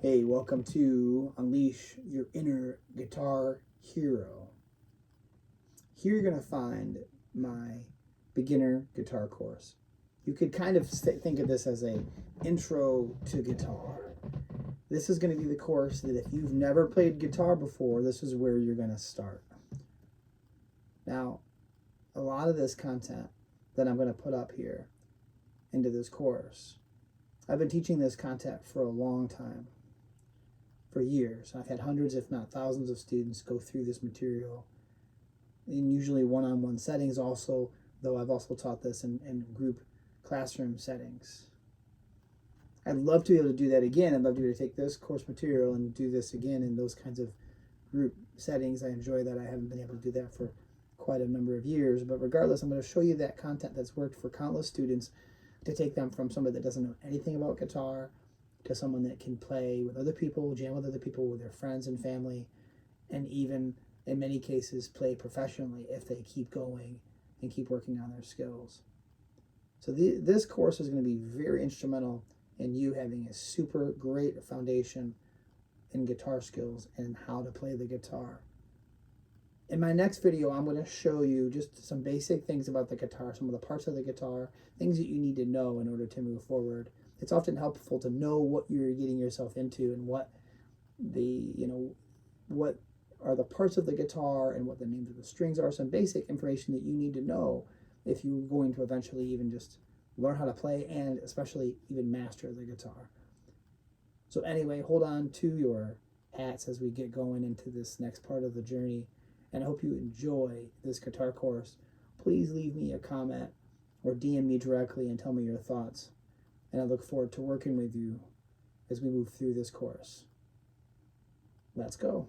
Hey, welcome to Unleash Your Inner Guitar Hero. Here you're going to find my beginner guitar course. You could kind of think of this as a intro to guitar. This is going to be the course that if you've never played guitar before, this is where you're going to start. Now, a lot of this content that I'm going to put up here into this course, I've been teaching this content for a long time. For years. I've had hundreds, if not thousands, of students go through this material in usually one-on-one settings also, though I've also taught this in group classroom settings. I'd love to be able to do that again. I'd love to be able to take this course material and do this again in those kinds of group settings. I enjoy that. I haven't been able to do that for quite a number of years, but regardless, I'm going to show you that content that's worked for countless students to take them from somebody that doesn't know anything about guitar to someone that can play with other people, jam with other people, with their friends and family, and even, in many cases, play professionally if they keep going and keep working on their skills. So this course is going to be very instrumental in you having a super great foundation in guitar skills and how to play the guitar. In my next video, I'm going to show you just some basic things about the guitar, some of the parts of the guitar, things that you need to know in order to move forward. It's often helpful to know what you're getting yourself into and what what are the parts of the guitar and what the names of the strings are, some basic information that you need to know if you're going to eventually even just learn how to play and especially even master the guitar. So anyway, hold on to your hats as we get going into this next part of the journey, and I hope you enjoy this guitar course. Please leave me a comment or DM me directly and tell me your thoughts. And I look forward to working with you as we move through this course. Let's go.